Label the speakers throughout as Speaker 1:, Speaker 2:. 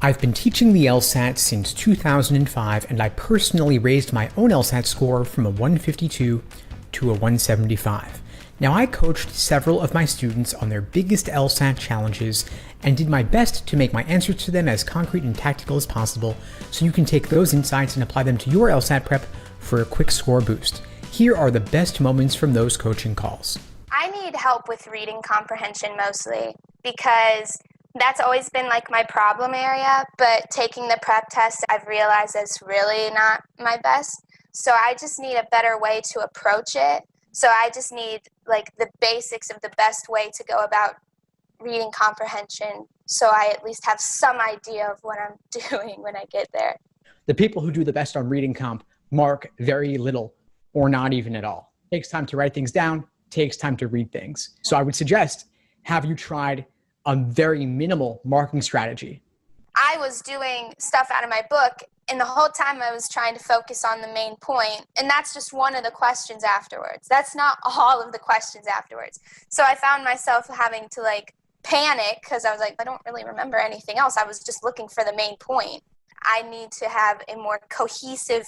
Speaker 1: I've been teaching the LSAT since 2005, and I personally raised my own LSAT score from a 152 to a 175. Now, I coached several of my students on their biggest LSAT challenges and did my best to make my answers to them as concrete and tactical as possible, so you can take those insights and apply them to your LSAT prep for a quick score boost. Here are the best moments from those coaching calls.
Speaker 2: I need help with reading comprehension mostly because that's always been like my problem area, but taking the prep test I've realized is really not my best. So I just need a better way to approach it. So I just need like the basics of the best way to go about reading comprehension, so I at least have some idea of what I'm doing when I get there.
Speaker 1: The people who do the best on reading comp mark very little or not even at all. It takes time to write things down, takes time to read things. So I would suggest, have you tried a very minimal marking strategy?
Speaker 2: I was doing stuff out of my book, and the whole time I was trying to focus on the main point, and that's just one of the questions afterwards. That's not all of the questions afterwards. So I found myself having to panic because I was like, I don't really remember anything else. I was just looking for the main point. I need to have a more cohesive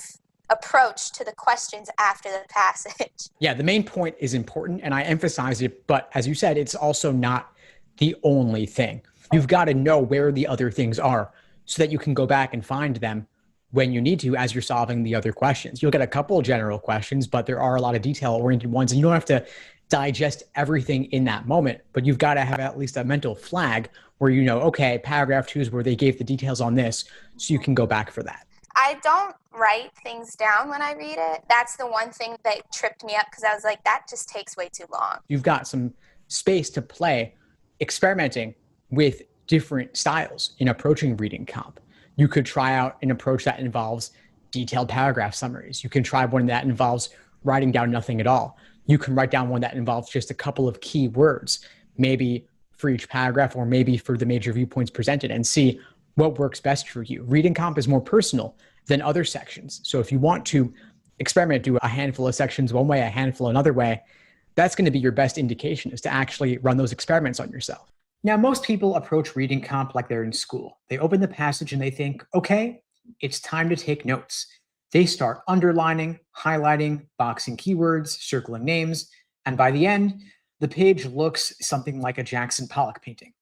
Speaker 2: approach to the questions after the passage.
Speaker 1: Yeah, the main point is important, and I emphasize it, but as you said, it's also not the only thing. You've got to know where the other things are so that you can go back and find them when you need to as you're solving the other questions. You'll get a couple general questions, but there are a lot of detail-oriented ones, and you don't have to digest everything in that moment, but you've got to have at least a mental flag where you know, okay, paragraph 2 is where they gave the details on this, so you can go back for that.
Speaker 2: I don't write things down when I read it. That's the one thing that tripped me up because I was like, that just takes way too long.
Speaker 1: You've got some space to play experimenting with different styles in approaching reading comp. You could try out an approach that involves detailed paragraph summaries. You can try one that involves writing down nothing at all. You can write down one that involves just a couple of key words, maybe for each paragraph or maybe for the major viewpoints presented, and see what works best for you. Reading comp is more personal than other sections. So if you want to experiment, do a handful of sections one way, a handful another way, that's going to be your best indication, is to actually run those experiments on yourself. Now, most people approach reading comp like they're in school. They open the passage and they think, okay, it's time to take notes. They start underlining, highlighting, boxing keywords, circling names, and by the end, the page looks something like a Jackson Pollock painting.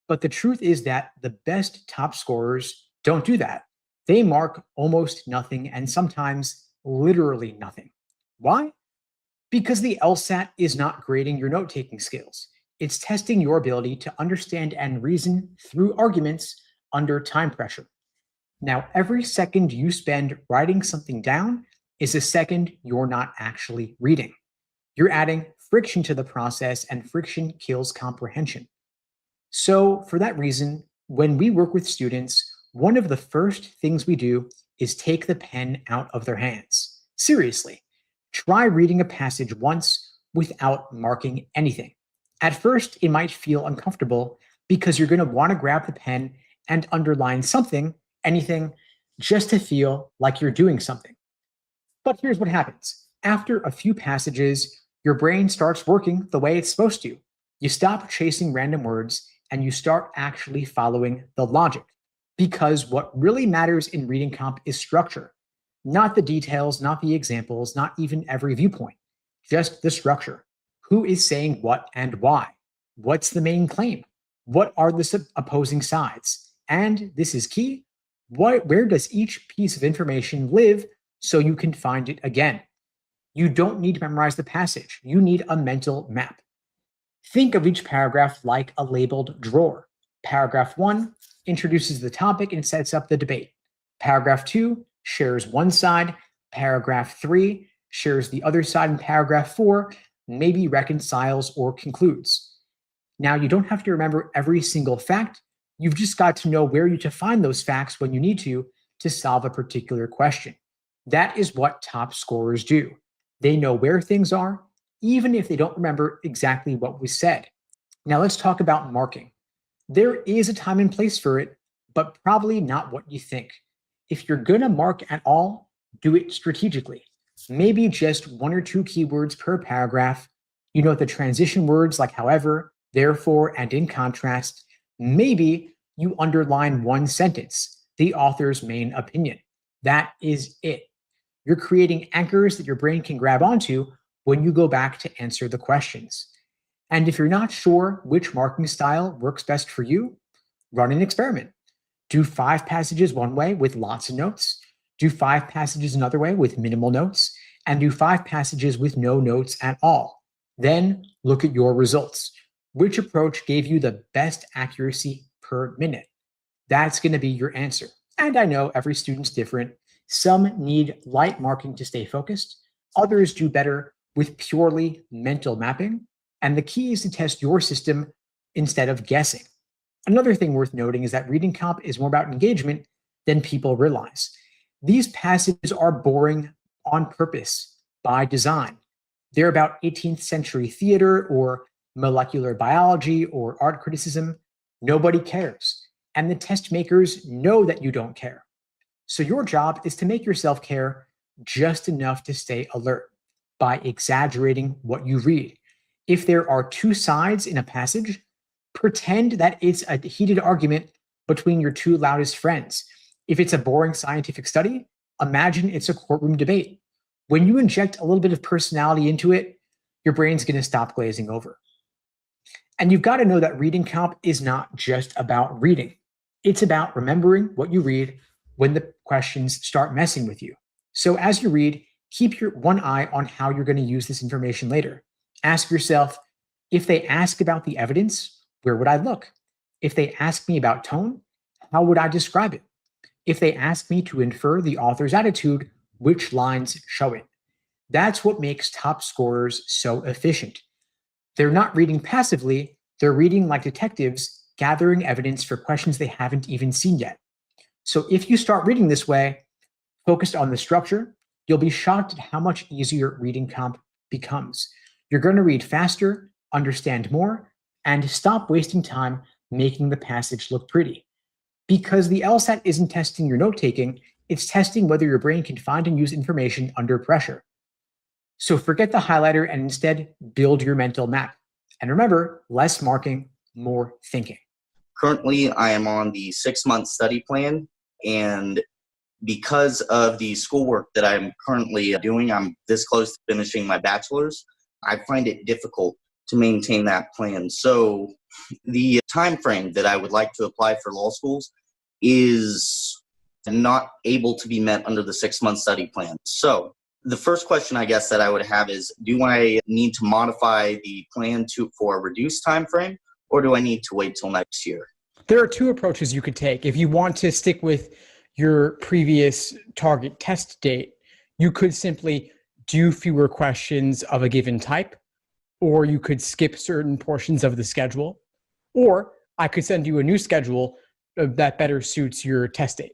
Speaker 1: But the truth is that the best top scorers don't do that. They mark almost nothing and sometimes literally nothing. Why? Because the LSAT is not grading your note-taking skills. It's testing your ability to understand and reason through arguments under time pressure. Now, every second you spend writing something down is a second you're not actually reading. You're adding friction to the process, and friction kills comprehension. So for that reason, when we work with students, one of the first things we do is take the pen out of their hands. Seriously, try reading a passage once without marking anything. At first, it might feel uncomfortable because you're going to want to grab the pen and underline something, anything, just to feel like you're doing something. But here's what happens. After a few passages, your brain starts working the way it's supposed to. You stop chasing random words and you start actually following the logic. Because what really matters in reading comp is structure, not the details, not the examples, not even every viewpoint, just the structure. Who is saying what and why? What's the main claim? What are the opposing sides? And this is key, where does each piece of information live so you can find it again? You don't need to memorize the passage. You need a mental map. Think of each paragraph like a labeled drawer. Paragraph 1 introduces the topic and sets up the debate. Paragraph 2 shares one side. Paragraph 3 shares the other side. And paragraph 4 maybe reconciles or concludes. Now, you don't have to remember every single fact. You've just got to know where you to find those facts when you need to solve a particular question. That is what top scorers do. They know where things are, even if they don't remember exactly what was said. Now let's talk about marking. There is a time and place for it, but probably not what you think. If you're going to mark at all, do it strategically. Maybe just 1 or 2 keywords per paragraph. You know the transition words like however, therefore, and in contrast. Maybe you underline one sentence, the author's main opinion. That is it. You're creating anchors that your brain can grab onto when you go back to answer the questions. And if you're not sure which marking style works best for you, run an experiment. Do 5 passages one way with lots of notes, do 5 passages another way with minimal notes, and do 5 passages with no notes at all. Then look at your results. Which approach gave you the best accuracy per minute? That's going to be your answer. And I know every student's different. Some need light marking to stay focused. Others do better with purely mental mapping. And the key is to test your system instead of guessing. Another thing worth noting is that reading comp is more about engagement than people realize. These passages are boring on purpose, by design. They're about 18th century theater or molecular biology or art criticism. Nobody cares. And the test makers know that you don't care. So your job is to make yourself care just enough to stay alert by exaggerating what you read. If there are 2 sides in a passage, pretend that it's a heated argument between your 2 loudest friends. If it's a boring scientific study, imagine it's a courtroom debate. When you inject a little bit of personality into it, your brain's going to stop glazing over. And you've got to know that reading comp is not just about reading. It's about remembering what you read when the questions start messing with you. So as you read, keep your one eye on how you're going to use this information later. Ask yourself, if they ask about the evidence, where would I look? If they ask me about tone, how would I describe it? If they ask me to infer the author's attitude, which lines show it? That's what makes top scorers so efficient. They're not reading passively, they're reading like detectives, gathering evidence for questions they haven't even seen yet. So if you start reading this way, focused on the structure, you'll be shocked at how much easier reading comp becomes. You're going to read faster, understand more, and stop wasting time making the passage look pretty. Because the LSAT isn't testing your note-taking, it's testing whether your brain can find and use information under pressure. So forget the highlighter and instead build your mental map. And remember, less marking, more thinking.
Speaker 3: Currently, I am on the 6-month study plan, and because of the schoolwork that I'm currently doing, I'm this close to finishing my bachelor's. I find it difficult to maintain that plan. So the time frame that I would like to apply for law schools is not able to be met under the 6-month study plan. So the first question I guess that I would have is, do I need to modify the plan for a reduced time frame, or do I need to wait till next year?
Speaker 1: There are 2 approaches you could take. If you want to stick with your previous target test date, you could simply do fewer questions of a given type, or you could skip certain portions of the schedule, or I could send you a new schedule that better suits your test date.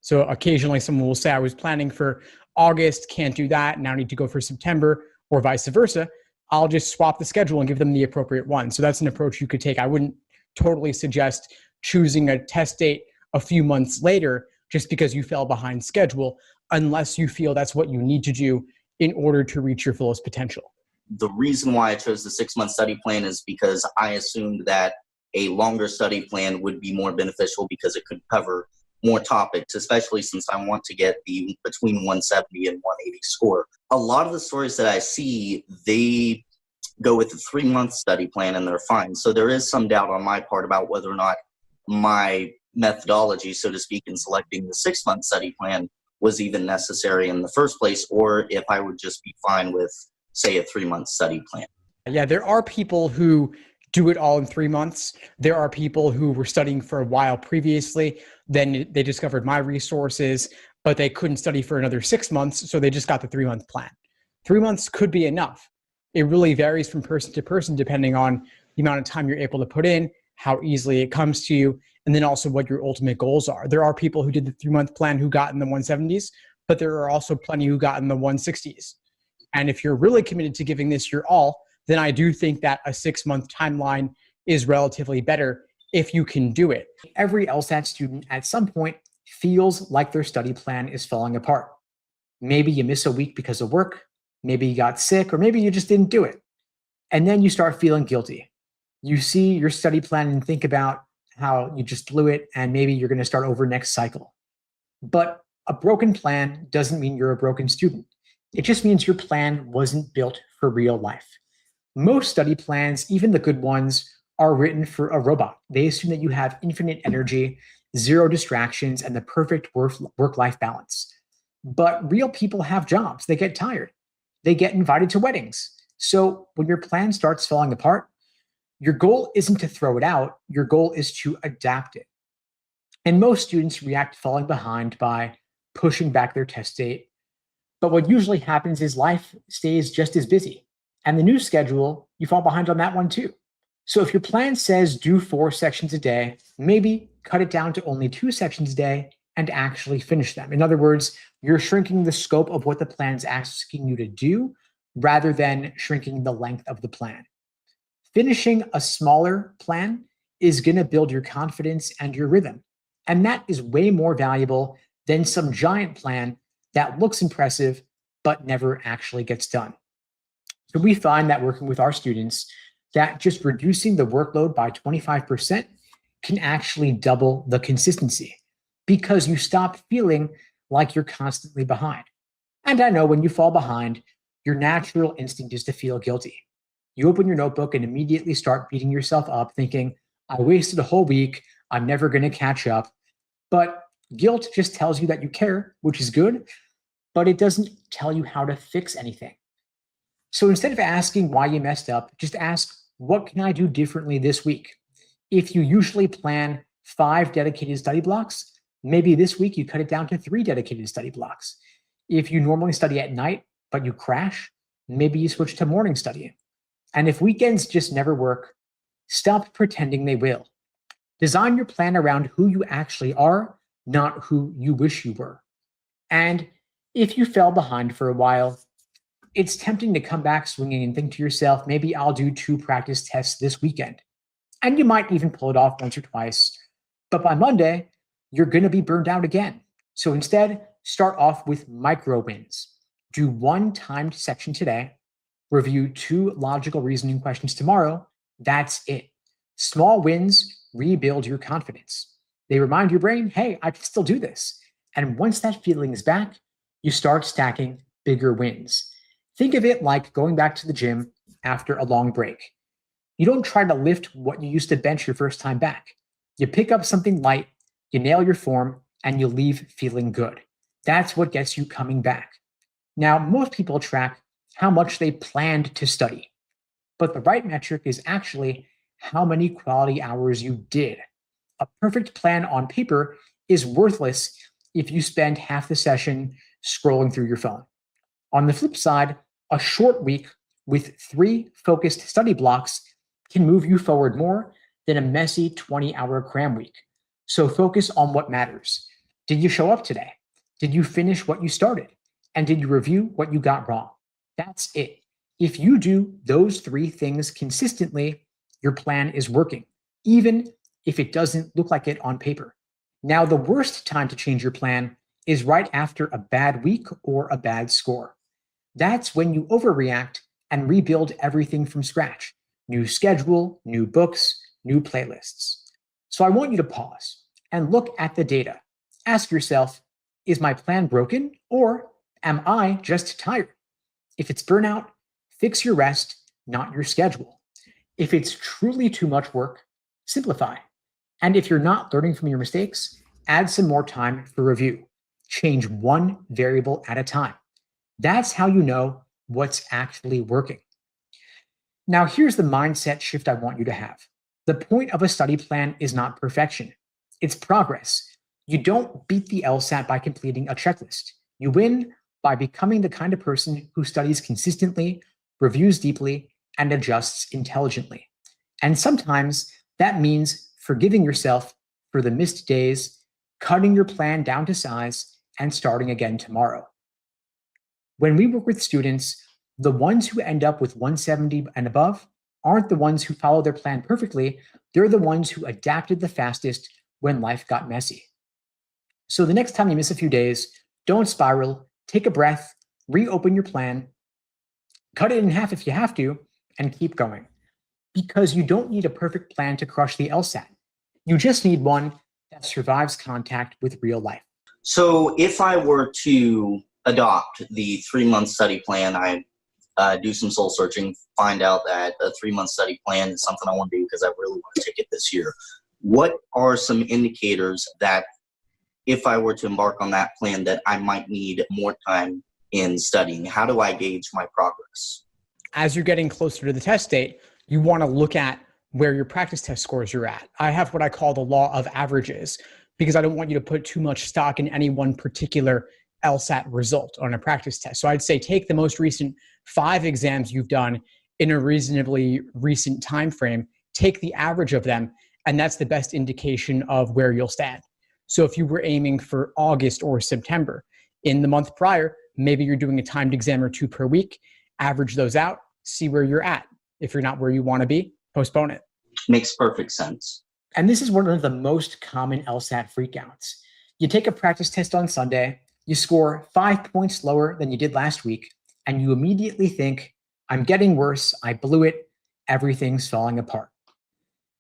Speaker 1: So occasionally someone will say, I was planning for August, can't do that, now need to go for September, or vice versa. I'll just swap the schedule and give them the appropriate one. So that's an approach you could take. I wouldn't totally suggest choosing a test date a few months later just because you fell behind schedule, unless you feel that's what you need to do in order to reach your fullest potential.
Speaker 3: The reason why I chose the 6-month study plan is because I assumed that a longer study plan would be more beneficial because it could cover more topics, especially since I want to get the between 170 and 180 score. A lot of the stories that I see, they go with a 3-month study plan and they're fine. So there is some doubt on my part about whether or not my methodology, so to speak, in selecting the 6-month study plan was even necessary in the first place, or if I would just be fine with, say, a 3-month study plan.
Speaker 1: Yeah, there are people who do it all in 3 months. There are people who were studying for a while previously, then they discovered my resources, but they couldn't study for another 6 months, so they just got the 3-month plan. 3 months could be enough. It really varies from person to person depending on the amount of time you're able to put in, how easily it comes to you, and then also what your ultimate goals are. There are people who did the 3-month plan who got in the 170s, but there are also plenty who got in the 160s. And if you're really committed to giving this your all, then I do think that a 6-month timeline is relatively better if you can do it. Every LSAT student at some point feels like their study plan is falling apart. Maybe you miss a week because of work, maybe you got sick, or maybe you just didn't do it. And then you start feeling guilty. You see your study plan and think about how you just blew it and maybe you're going to start over next cycle. But a broken plan doesn't mean you're a broken student. It just means your plan wasn't built for real life. Most study plans, even the good ones, are written for a robot. They assume that you have infinite energy, zero distractions, and the perfect work-life balance. But real people have jobs. They get tired. They get invited to weddings. So when your plan starts falling apart, your goal isn't to throw it out. Your goal is to adapt it. And most students react to falling behind by pushing back their test date. But what usually happens is life stays just as busy. And the new schedule, you fall behind on that one too. So if your plan says do 4 sections a day, maybe cut it down to only 2 sections a day and actually finish them. In other words, you're shrinking the scope of what the plan is asking you to do rather than shrinking the length of the plan. Finishing a smaller plan is going to build your confidence and your rhythm. And that is way more valuable than some giant plan that looks impressive but never actually gets done. So we find that working with our students, that just reducing the workload by 25% can actually double the consistency because you stop feeling like you're constantly behind. And I know when you fall behind, your natural instinct is to feel guilty. You open your notebook and immediately start beating yourself up thinking, I wasted a whole week, I'm never going to catch up. But guilt just tells you that you care, which is good, but it doesn't tell you how to fix anything. So instead of asking why you messed up, just ask, what can I do differently this week? If you usually plan 5 dedicated study blocks, maybe this week you cut it down to 3 dedicated study blocks. If you normally study at night, but you crash, maybe you switch to morning studying. And if weekends just never work, stop pretending they will. Design your plan around who you actually are, not who you wish you were. And if you fell behind for a while, it's tempting to come back swinging and think to yourself, maybe I'll do 2 practice tests this weekend. And you might even pull it off once or twice. But by Monday, you're going to be burned out again. So instead, start off with micro wins. Do 1 timed section today. Review 2 logical reasoning questions tomorrow. That's it. Small wins rebuild your confidence. They remind your brain, hey, I can still do this. And once that feeling is back, you start stacking bigger wins. Think of it like going back to the gym after a long break. You don't try to lift what you used to bench your first time back. You pick up something light, you nail your form, and you leave feeling good. That's what gets you coming back. Now, most people track how much they planned to study, but the right metric is actually how many quality hours you did. A perfect plan on paper is worthless if you spend half the session scrolling through your phone. On the flip side, a short week with 3 focused study blocks can move you forward more than a messy 20-hour cram week. So focus on what matters. Did you show up today? Did you finish what you started? And did you review what you got wrong? That's it. If you do those 3 things consistently, your plan is working, even if it doesn't look like it on paper. Now, the worst time to change your plan is right after a bad week or a bad score. That's when you overreact and rebuild everything from scratch. New schedule, new books, new playlists. So I want you to pause and look at the data. Ask yourself, is my plan broken or am I just tired? If it's burnout, fix your rest, not your schedule. If it's truly too much work, simplify. And if you're not learning from your mistakes, add some more time for review. Change 1 variable at a time. That's how you know what's actually working. Now, here's the mindset shift I want you to have. The point of a study plan is not perfection. It's progress. You don't beat the LSAT by completing a checklist. You win by becoming the kind of person who studies consistently, reviews deeply, and adjusts intelligently. And sometimes that means forgiving yourself for the missed days, cutting your plan down to size, and starting again tomorrow. When we work with students, the ones who end up with 170 and above aren't the ones who follow their plan perfectly. They're the ones who adapted the fastest when life got messy. So the next time you miss a few days, don't spiral, take a breath, reopen your plan, cut it in half if you have to, and keep going. Because you don't need a perfect plan to crush the LSAT. You just need one that survives contact with real life.
Speaker 3: So if I were to adopt the 3-month study plan, I do some soul searching, find out that a 3-month study plan is something I want to do because I really want to take it this year. What are some indicators that if I were to embark on that plan that I might need more time in studying? How do I gauge my progress?
Speaker 1: As you're getting closer to the test date, you want to look at where your practice test scores are at. I have what I call the law of averages because I don't want you to put too much stock in any one particular LSAT result on a practice test. So I'd say take the most recent 5 exams you've done in a reasonably recent time frame, take the average of them, and that's the best indication of where you'll stand. So if you were aiming for August or September, in the month prior, maybe you're doing a timed exam or 2 per week, average those out, see where you're at. If you're not where you want to be, postpone it.
Speaker 3: Makes perfect sense.
Speaker 1: And this is one of the most common LSAT freakouts. You take a practice test on Sunday, you score 5 points lower than you did last week, and you immediately think, I'm getting worse, I blew it, everything's falling apart.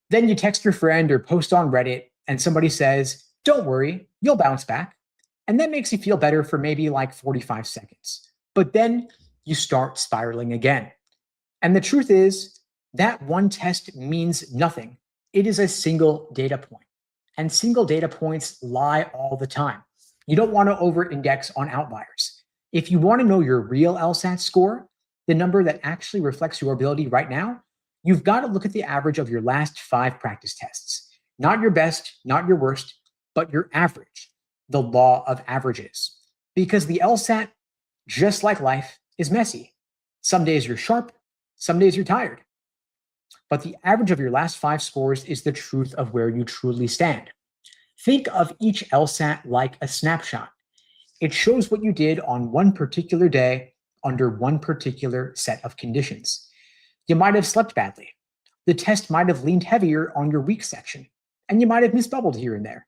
Speaker 1: Then you text your friend or post on Reddit, and somebody says, don't worry, you'll bounce back. And that makes you feel better for maybe like 45 seconds. But then you start spiraling again. And the truth is, that one test means nothing. It is a single data point. And single data points lie all the time. You don't want to over-index on outliers. If you want to know your real LSAT score, the number that actually reflects your ability right now, you've got to look at the average of your last 5 practice tests. Not your best, not your worst, but your average, the law of averages. Because the LSAT, just like life, is messy. Some days you're sharp, some days you're tired. But the average of your last 5 scores is the truth of where you truly stand. Think of each LSAT like a snapshot. It shows what you did on one particular day under one particular set of conditions. You might have slept badly. The test might have leaned heavier on your weak section, and you might have misbubbled here and there.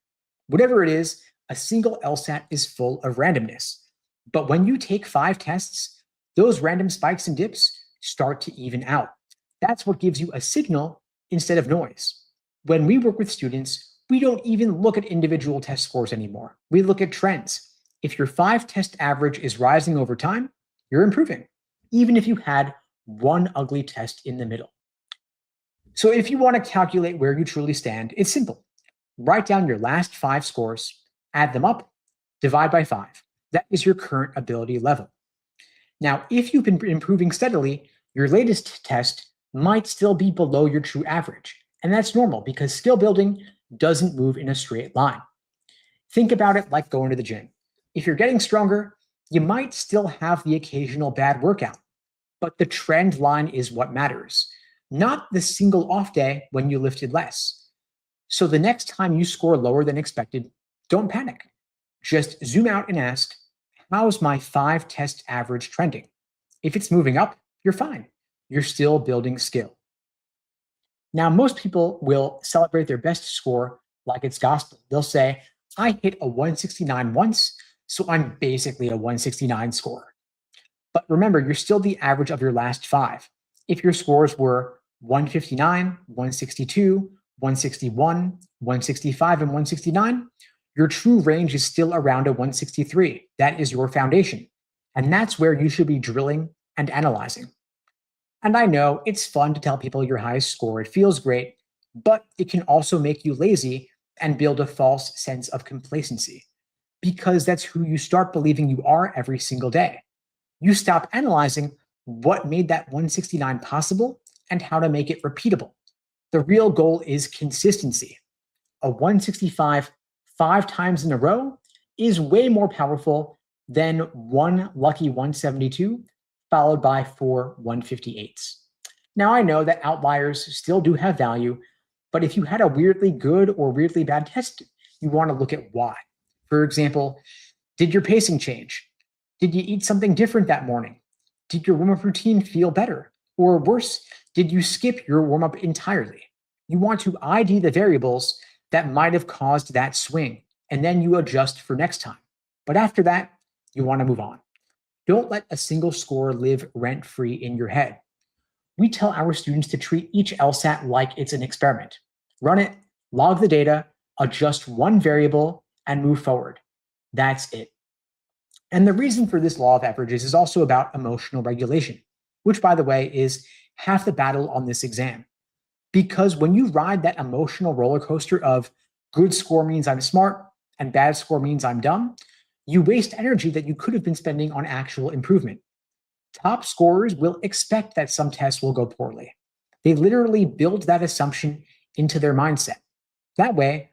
Speaker 1: Whatever it is, a single LSAT is full of randomness. But when you take 5 tests, those random spikes and dips start to even out. That's what gives you a signal instead of noise. When we work with students, we don't even look at individual test scores anymore. We look at trends. If your 5 test average is rising over time, you're improving, even if you had one ugly test in the middle. So if you want to calculate where you truly stand, it's simple. Write down your last 5 scores, add them up, divide by 5. That is your current ability level. Now, if you've been improving steadily, your latest test might still be below your true average. And that's normal because skill building doesn't move in a straight line. Think about it like going to the gym. If you're getting stronger, you might still have the occasional bad workout, but the trend line is what matters, not the single off day when you lifted less. So the next time you score lower than expected, don't panic. Just zoom out and ask, how's my 5 test average trending? If it's moving up, you're fine. You're still building skill. Now, most people will celebrate their best score like it's gospel. They'll say, I hit a 169 once, so I'm basically a 169 scorer. But remember, you're still the average of your last 5. If your scores were 159, 162, 161, 165, and 169, your true range is still around a 163. That is your foundation. And that's where you should be drilling and analyzing. And I know it's fun to tell people your highest score. It feels great, but it can also make you lazy and build a false sense of complacency because that's who you start believing you are every single day. You stop analyzing what made that 169 possible and how to make it repeatable. The real goal is consistency. A 165 5 times in a row is way more powerful than one lucky 172 followed by 4 158s. Now, I know that outliers still do have value, but if you had a weirdly good or weirdly bad test, you want to look at why. For example, did your pacing change? Did you eat something different that morning? Did your warm-up routine feel better? Or worse, did you skip your warm-up entirely? You want to ID the variables that might have caused that swing, and then you adjust for next time. But after that, you want to move on. Don't let a single score live rent-free in your head. We tell our students to treat each LSAT like it's an experiment. Run it, Log the data, adjust one variable, and move forward. That's it. And the reason for this law of averages is also about emotional regulation, which, by the way, is half the battle on this exam. Because when you ride that emotional roller coaster of good score means I'm smart and bad score means I'm dumb, you waste energy that you could have been spending on actual improvement. Top scorers will expect that some tests will go poorly. They literally build that assumption into their mindset. That way,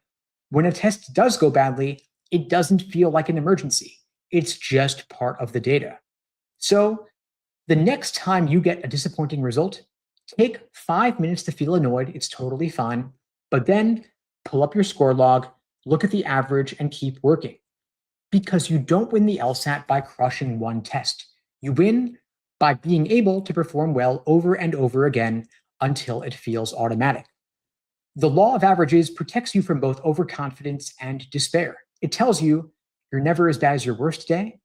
Speaker 1: when a test does go badly, it doesn't feel like an emergency. It's just part of the data. So the next time you get a disappointing result, take 5 minutes to feel annoyed. It's totally fine. But then pull up your score log, look at the average, and keep working. Because you don't win the LSAT by crushing one test. You win by being able to perform well over and over again until it feels automatic. The law of averages protects you from both overconfidence and despair. It tells you you're never as bad as your worst day.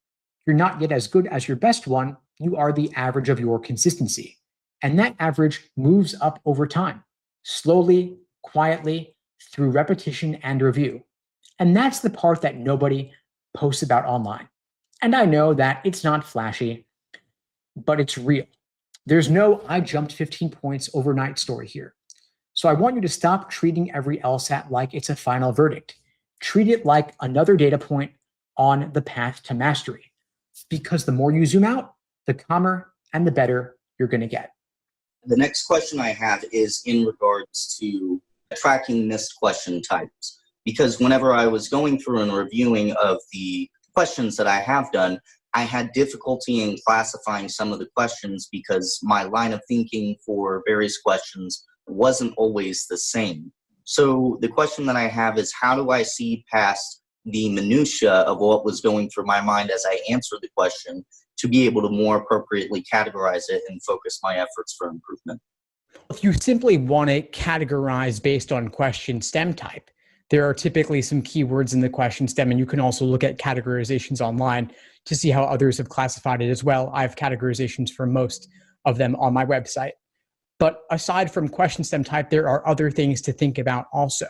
Speaker 1: You're not yet as good as your best one. You are the average of your consistency. And that average moves up over time, slowly, quietly, through repetition and review. And that's the part that nobody posts about online. And I know that it's not flashy, but it's real. There's no I jumped 15 points overnight story here. So I want you to stop treating every LSAT like it's a final verdict. Treat it like another data point on the path to mastery. Because the more you zoom out, the calmer and the better you're going to get.
Speaker 3: The next question I have is in regards to tracking missed question types. Because whenever I was going through and reviewing of the questions that I have done, I had difficulty in classifying some of the questions because my line of thinking for various questions wasn't always the same. So the question that I have is, how do I see past the minutia of what was going through my mind as I answered the question to be able to more appropriately categorize it and focus my efforts for improvement?
Speaker 1: If you simply want to categorize based on question stem type, there are typically some keywords in the question stem, and you can also look at categorizations online to see how others have classified it as well. I have categorizations for most of them on my website. But aside from question stem type, there are other things to think about also.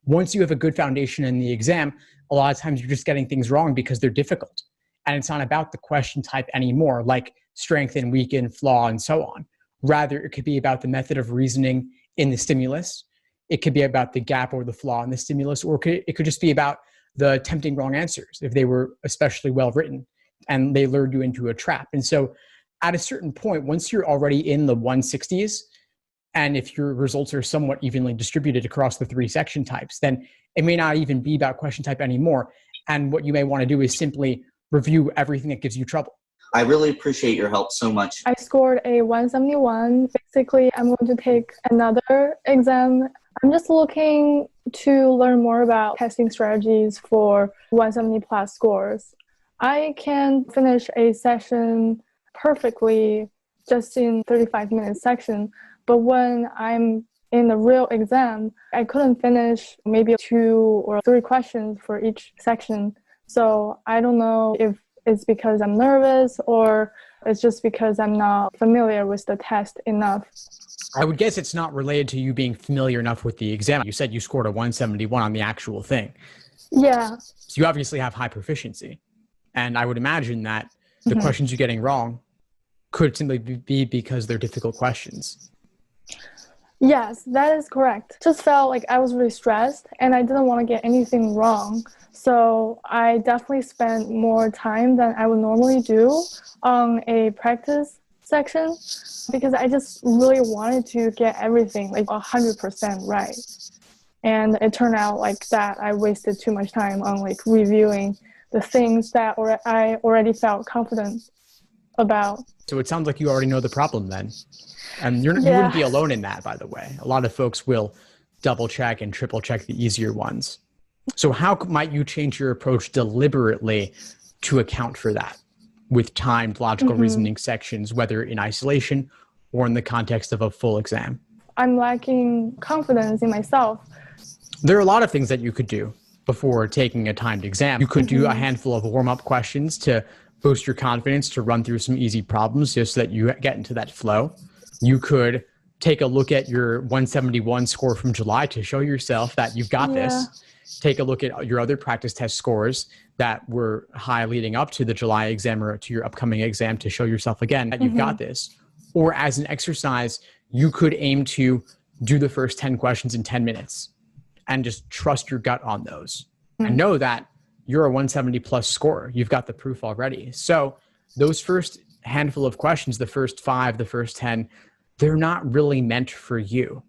Speaker 1: Once you have a good foundation in the exam, a lot of times you're just getting things wrong because they're difficult. And it's not about the question type anymore, like strengthen, weaken, flaw, and so on. Rather, it could be about the method of reasoning in the stimulus. It could be about the gap or the flaw in the stimulus, or it could just be about the tempting wrong answers if they were especially well written and they lured you into a trap. And so at a certain point, once you're already in the 160s, and if your results are somewhat evenly distributed across the 3 section types, then it may not even be about question type anymore. And what you may want to do is simply review everything that gives you trouble.
Speaker 3: I really appreciate your help so much.
Speaker 4: I scored a 171. Basically, I'm going to take another exam. I'm just looking to learn more about testing strategies for 170 plus scores. I can finish a session perfectly just in 35-minute section, but when I'm in the real exam, I couldn't finish maybe 2 or 3 questions for each section. So I don't know if it's because I'm nervous or it's just because I'm not familiar with the test enough.
Speaker 1: I would guess it's not related to you being familiar enough with the exam. You said you scored a 171 on the actual thing.
Speaker 4: Yeah.
Speaker 1: So you obviously have high proficiency. And I would imagine that the questions you're getting wrong could simply be because they're difficult questions.
Speaker 4: Yes, that is correct. Just felt like I was really stressed and I didn't want to get anything wrong. So I definitely spent more time than I would normally do on a practice section because I just really wanted to get everything like 100% right. And it turned out like that I wasted too much time on like reviewing the things that I already felt confident about.
Speaker 1: So it sounds like you already know the problem then. And you wouldn't be alone in that, by the way. A lot of folks will double check and triple check the easier ones. So how might you change your approach deliberately to account for that with timed logical reasoning sections, whether in isolation or in the context of a full exam?
Speaker 4: I'm lacking confidence in myself.
Speaker 1: There are a lot of things that you could do before taking a timed exam. You could do a handful of warm-up questions to boost your confidence, to run through some easy problems just so that you get into that flow. You could take a look at your 171 score from July to show yourself that you've got this. Take a look at your other practice test scores that were high leading up to the July exam or to your upcoming exam to show yourself again that you've got this. Or as an exercise, you could aim to do the first 10 questions in 10 minutes and just trust your gut on those and know that you're a 170 plus scorer. You've got the proof already. So those first handful of questions, the first 5, the first 10, they're not really meant for you.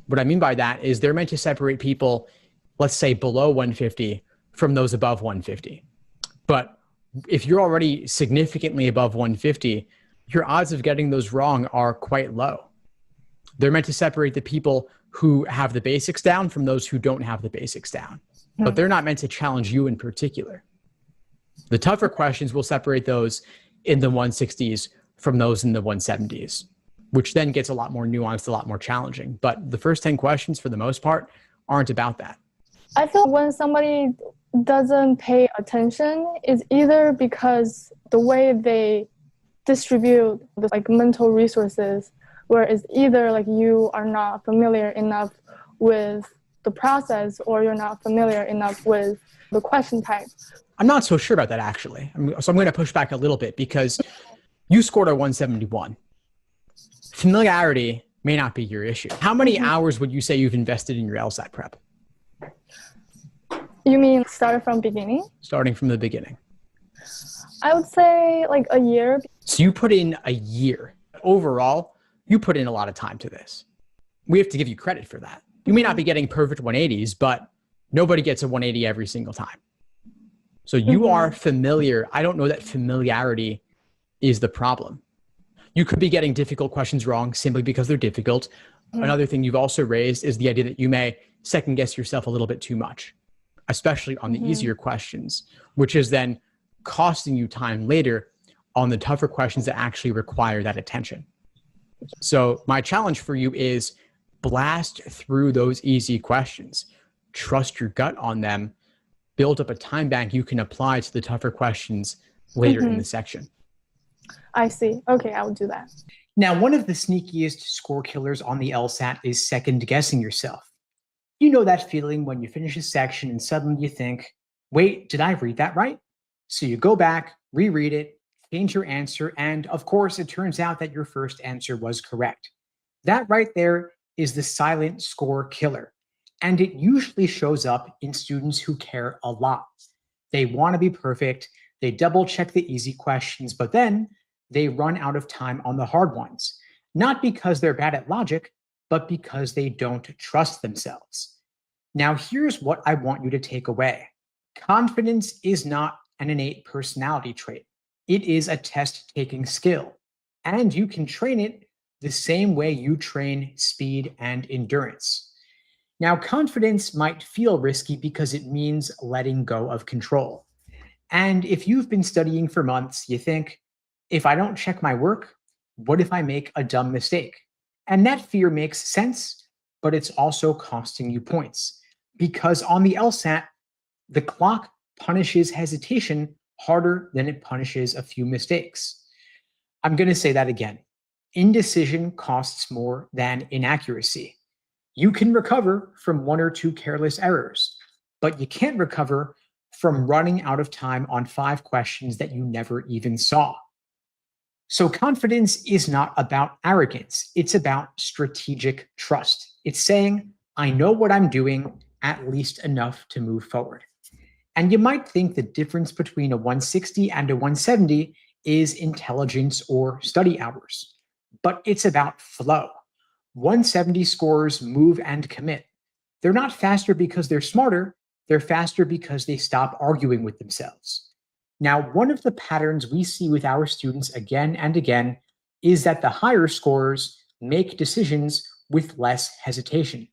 Speaker 1: What I mean by that is they're meant to separate people, let's say below 150 from those above 150. But if you're already significantly above 150, your odds of getting those wrong are quite low. They're meant to separate the people who have the basics down from those who don't have the basics down. But they're not meant to challenge you in particular. The tougher questions will separate those in the 160s from those in the 170s, which then gets a lot more nuanced, a lot more challenging. But the first 10 questions, for the most part, aren't about that.
Speaker 4: I feel when somebody doesn't pay attention is either because the way they distribute the mental resources, where it's either you are not familiar enough with the process or you're not familiar enough with the question type.
Speaker 1: I'm not so sure about that, actually. So I'm going to push back a little bit because you scored a 171. Familiarity may not be your issue. How many hours would you say you've invested in your LSAT prep?
Speaker 4: You mean started from beginning?
Speaker 1: Starting from the beginning.
Speaker 4: I would say a year.
Speaker 1: So you put in a year. Overall, you put in a lot of time to this. We have to give you credit for that. You may not be getting perfect 180s, but nobody gets a 180 every single time. So you are familiar. I don't know that familiarity is the problem. You could be getting difficult questions wrong simply because they're difficult. Another thing you've also raised is the idea that you may second guess yourself a little bit too much, especially on the easier questions, which is then costing you time later on the tougher questions that actually require that attention. So my challenge for you is blast through those easy questions, trust your gut on them, build up a time bank you can apply to the tougher questions later in the section.
Speaker 4: I see. Okay, I will do that.
Speaker 5: Now, one of the sneakiest score killers on the LSAT is second guessing yourself. You know that feeling when you finish a section and suddenly you think, wait, did I read that right? So you go back, reread it, change your answer, and of course, it turns out that your first answer was correct. That right there is the silent score killer. And it usually shows up in students who care a lot. They want to be perfect. They double check the easy questions, but then they run out of time on the hard ones. Not because they're bad at logic, but because they don't trust themselves. Now, here's what I want you to take away. Confidence is not an innate personality trait. It is a test-taking skill, and you can train it the same way you train speed and endurance. Now, confidence might feel risky because it means letting go of control. And if you've been studying for months, you think, if I don't check my work, what if I make a dumb mistake? And that fear makes sense, but it's also costing you points. Because on the LSAT, the clock punishes hesitation harder than it punishes a few mistakes. I'm going to say that again. Indecision costs more than inaccuracy. You can recover from 1 or 2 careless errors, but you can't recover from running out of time on 5 questions that you never even saw. So confidence is not about arrogance. It's about strategic trust. It's saying, I know what I'm doing, at least enough to move forward. And you might think the difference between a 160 and a 170 is intelligence or study hours, but it's about flow. 170 scorers move and commit. They're not faster because they're smarter. They're faster because they stop arguing with themselves. Now, one of the patterns we see with our students again and again is that the higher scorers make decisions with less hesitation.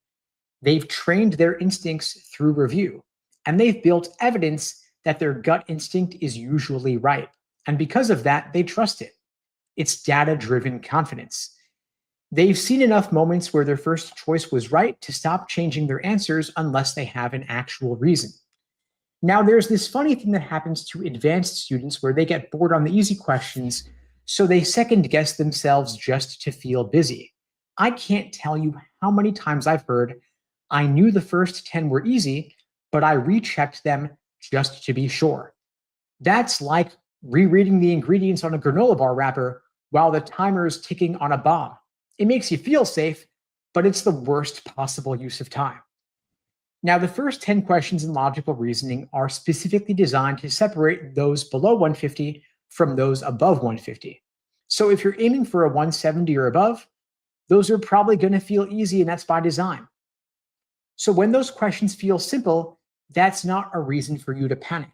Speaker 5: They've trained their instincts through review, and they've built evidence that their gut instinct is usually right. And because of that, they trust it. It's data-driven confidence. They've seen enough moments where their first choice was right to stop changing their answers unless they have an actual reason. Now, there's this funny thing that happens to advanced students where they get bored on the easy questions, so they second guess themselves just to feel busy. I can't tell you how many times I've heard, I knew the first 10 were easy, but I rechecked them just to be sure. That's like rereading the ingredients on a granola bar wrapper while the timer is ticking on a bomb. It makes you feel safe, but it's the worst possible use of time. Now, the first 10 questions in logical reasoning are specifically designed to separate those below 150 from those above 150. So if you're aiming for a 170 or above, those are probably going to feel easy, and that's by design. So when those questions feel simple, that's not a reason for you to panic.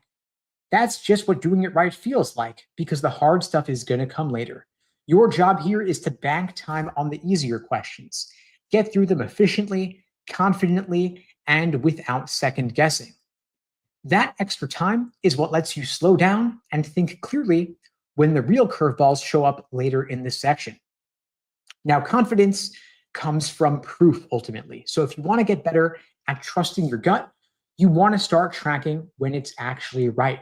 Speaker 5: That's just what doing it right feels like, because the hard stuff is going to come later. Your job here is to bank time on the easier questions. Get through them efficiently, confidently, and without second guessing. That extra time is what lets you slow down and think clearly when the real curveballs show up later in this section. Now, confidence comes from proof ultimately. So if you want to get better at trusting your gut, you want to start tracking when it's actually right.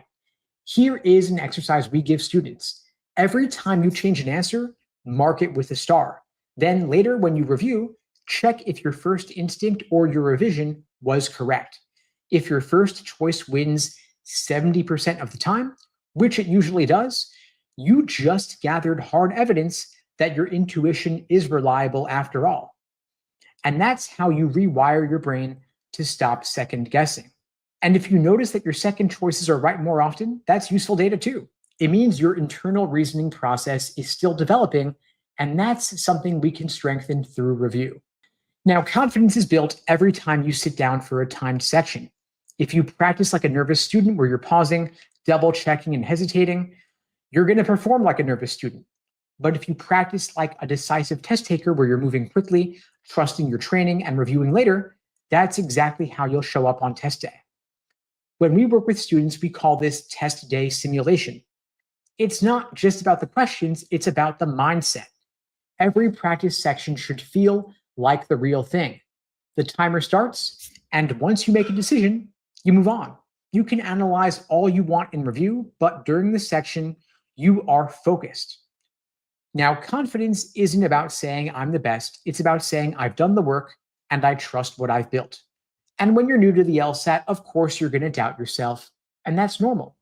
Speaker 5: Here is an exercise we give students. Every time you change an answer, mark it with a star. Then later when you review, check if your first instinct or your revision was correct. If your first choice wins 70% of the time, which it usually does, you just gathered hard evidence that your intuition is reliable after all. And that's how you rewire your brain to stop second guessing. And if you notice that your second choices are right more often, that's useful data too. It means your internal reasoning process is still developing, and that's something we can strengthen through review. Now, confidence is built every time you sit down for a timed section. If you practice like a nervous student where you're pausing, double checking, and hesitating, you're going to perform like a nervous student. But if you practice like a decisive test taker where you're moving quickly, trusting your training, and reviewing later, that's exactly how you'll show up on test day. When we work with students, we call this test day simulation. It's not just about the questions, it's about the mindset. Every practice section should feel like the real thing. The timer starts, and once you make a decision, you move on. You can analyze all you want in review, but during the section, you are focused. Now, confidence isn't about saying I'm the best. It's about saying I've done the work and I trust what I've built. And when you're new to the LSAT, of course, you're going to doubt yourself, and that's normal.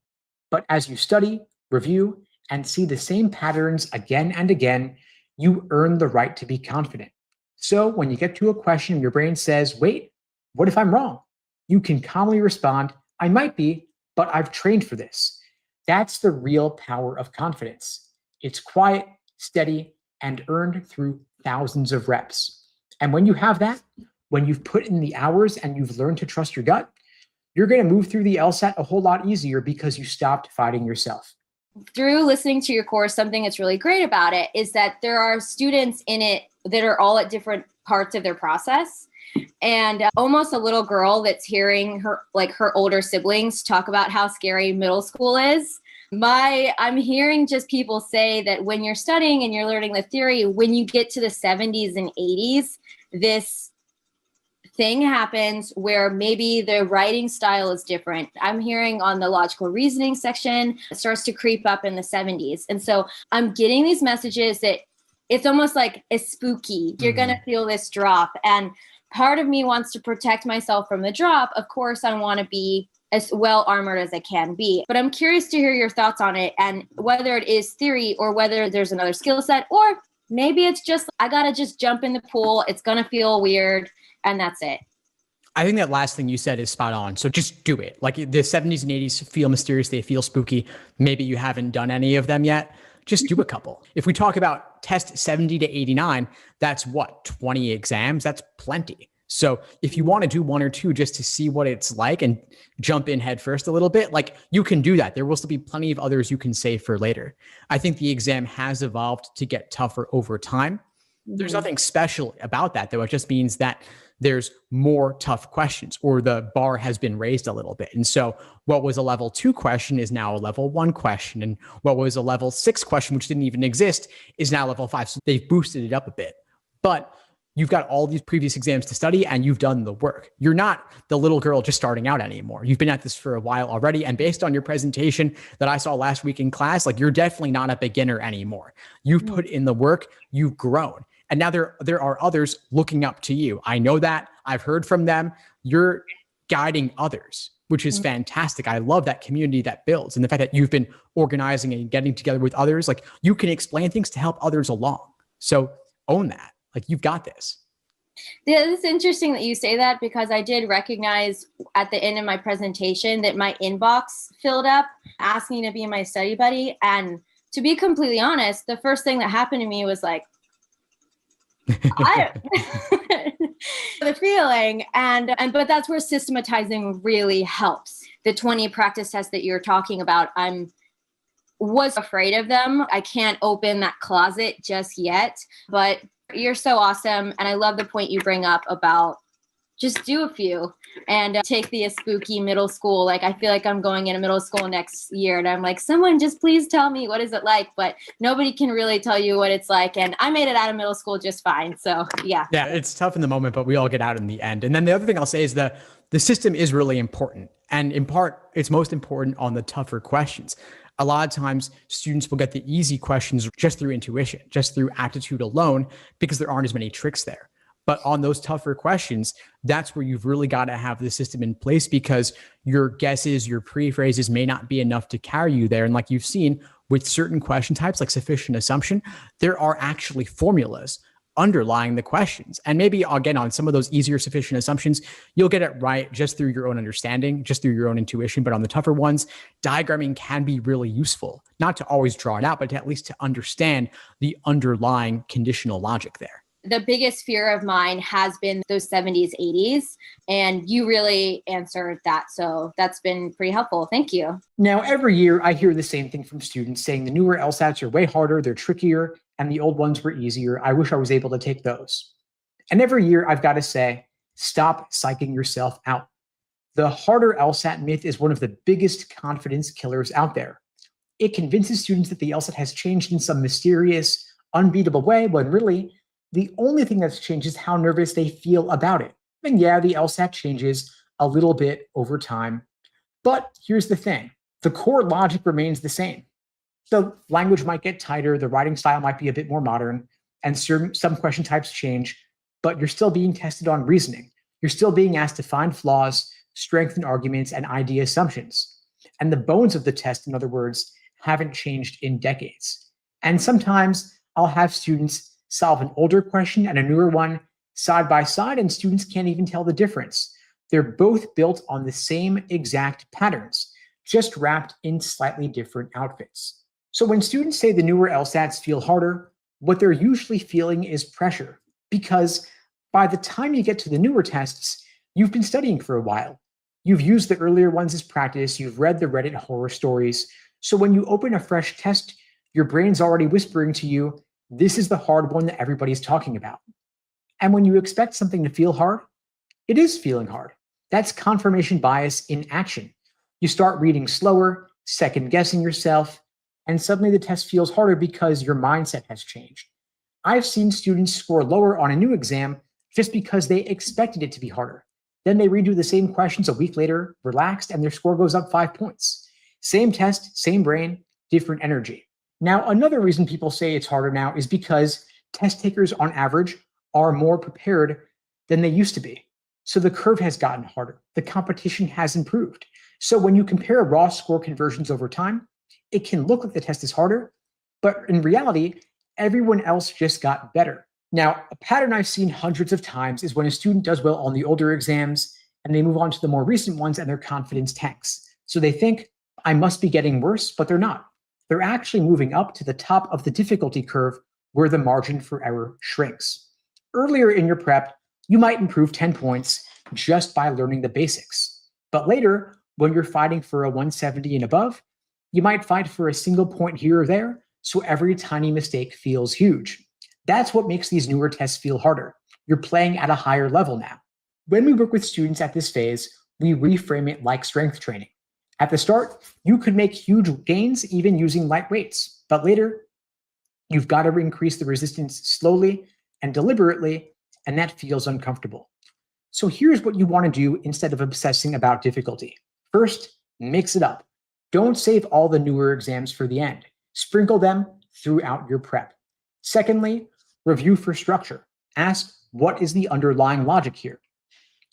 Speaker 5: But as you study, review, and see the same patterns again and again, you earn the right to be confident. So when you get to a question and your brain says, wait, what if I'm wrong? You can calmly respond, I might be, but I've trained for this. That's the real power of confidence. It's quiet, steady, and earned through thousands of reps. And when you have that, when you've put in the hours and you've learned to trust your gut, you're going to move through the LSAT a whole lot easier because you stopped fighting yourself.
Speaker 6: Through listening to your course, something that's really great about it is that there are students in it that are all at different parts of their process. And almost a little girl that's hearing her older siblings talk about how scary middle school is. I'm hearing just people say that when you're studying and you're learning the theory, when you get to the 70s and 80s, this thing happens where maybe the writing style is different. I'm hearing on the logical reasoning section, it starts to creep up in the 70s. And so I'm getting these messages that it's almost like it's spooky. You're going to feel this drop. And part of me wants to protect myself from the drop. Of course, I want to be as well armored as I can be. But I'm curious to hear your thoughts on it and whether it is theory or whether there's another skill set, or maybe it's just, I got to just jump in the pool. It's going to feel weird. And that's it.
Speaker 1: I think that last thing you said is spot on. So just do it. Like the 70s and 80s feel mysterious. They feel spooky. Maybe you haven't done any of them yet. Just do a couple. If we talk about test 70 to 89, that's what, 20 exams? That's plenty. So if you want to do one or two just to see what it's like and jump in head first a little bit, like you can do that. There will still be plenty of others you can save for later. I think the exam has evolved to get tougher over time. There's nothing special about that, though. It just means that there's more tough questions, or the bar has been raised a little bit. And so what was a level 2 question is now a level 1 question. And what was a level 6 question, which didn't even exist, is now level 5. So they've boosted it up a bit. But you've got all these previous exams to study and you've done the work. You're not the little girl just starting out anymore. You've been at this for a while already. And based on your presentation that I saw last week in class, like you're definitely not a beginner anymore. You've put in the work, you've grown. And now there are others looking up to you. I know that. I've heard from them. You're guiding others, which is fantastic. I love that community that builds, and the fact that you've been organizing and getting together with others. Like, you can explain things to help others along. So own that. Like, you've got this.
Speaker 6: Yeah, it's interesting that you say that, because I did recognize at the end of my presentation that my inbox filled up asking to be my study buddy. And to be completely honest, the first thing that happened to me was like, the feeling. But that's where systematizing really helps. The 20 practice tests that you're talking about, was afraid of them. I can't open that closet just yet, but you're so awesome. And I love the point you bring up about just do a few and take the spooky middle school. Like, I feel like I'm going into middle school next year and I'm like, someone just please tell me, what is it like? But nobody can really tell you what it's like. And I made it out of middle school just fine. So yeah.
Speaker 1: Yeah, it's tough in the moment, but we all get out in the end. And then the other thing I'll say is the system is really important. And in part, it's most important on the tougher questions. A lot of times students will get the easy questions just through intuition, just through aptitude alone, because there aren't as many tricks there. But on those tougher questions, that's where you've really got to have the system in place, because your guesses, your pre-phrases may not be enough to carry you there. And like you've seen with certain question types, like sufficient assumption, there are actually formulas underlying the questions. And maybe, again, on some of those easier sufficient assumptions, you'll get it right just through your own understanding, just through your own intuition. But on the tougher ones, diagramming can be really useful, not to always draw it out, but to at least to understand the underlying conditional logic there.
Speaker 6: The biggest fear of mine has been those 70s, 80s, and you really answered that. So that's been pretty helpful. Thank you.
Speaker 5: Now, every year I hear the same thing from students saying the newer LSATs are way harder, they're trickier, and the old ones were easier. I wish I was able to take those. And every year I've got to say, stop psyching yourself out. The harder LSAT myth is one of the biggest confidence killers out there. It convinces students that the LSAT has changed in some mysterious, unbeatable way, when really, the only thing that's changed is how nervous they feel about it. And yeah, the LSAT changes a little bit over time. But here's the thing. The core logic remains the same. The language might get tighter, the writing style might be a bit more modern, and some question types change, but you're still being tested on reasoning. You're still being asked to find flaws, strengthen arguments, and idea assumptions. And the bones of the test, in other words, haven't changed in decades. And sometimes I'll have students solve an older question and a newer one side by side, and students can't even tell the difference. They're both built on the same exact patterns, just wrapped in slightly different outfits. So when students say the newer LSATs feel harder, what they're usually feeling is pressure, because by the time you get to the newer tests, you've been studying for a while. You've used the earlier ones as practice, you've read the Reddit horror stories, so when you open a fresh test, your brain's already whispering to you, this is the hard one that everybody's talking about. And when you expect something to feel hard, it is feeling hard. That's confirmation bias in action. You start reading slower, second guessing yourself, and suddenly the test feels harder because your mindset has changed. I've seen students score lower on a new exam just because they expected it to be harder. Then they redo the same questions a week later, relaxed, and their score goes up 5 points. Same test, same brain, different energy. Now, another reason people say it's harder now is because test takers on average are more prepared than they used to be. So the curve has gotten harder. The competition has improved. So when you compare raw score conversions over time, it can look like the test is harder, but in reality, everyone else just got better. Now, a pattern I've seen hundreds of times is when a student does well on the older exams and they move on to the more recent ones and their confidence tanks. So they think, I must be getting worse, but they're not. They're actually moving up to the top of the difficulty curve where the margin for error shrinks. Earlier in your prep, you might improve 10 points just by learning the basics. But later, when you're fighting for a 170 and above, you might fight for a single point here or there, so every tiny mistake feels huge. That's what makes these newer tests feel harder. You're playing at a higher level now. When we work with students at this phase, we reframe it like strength training. At the start, you could make huge gains even using light weights, but later, you've got to increase the resistance slowly and deliberately, and that feels uncomfortable. So here's what you want to do instead of obsessing about difficulty. First, mix it up. Don't save all the newer exams for the end. Sprinkle them throughout your prep. Secondly, Review for structure. Ask, what is the underlying logic here?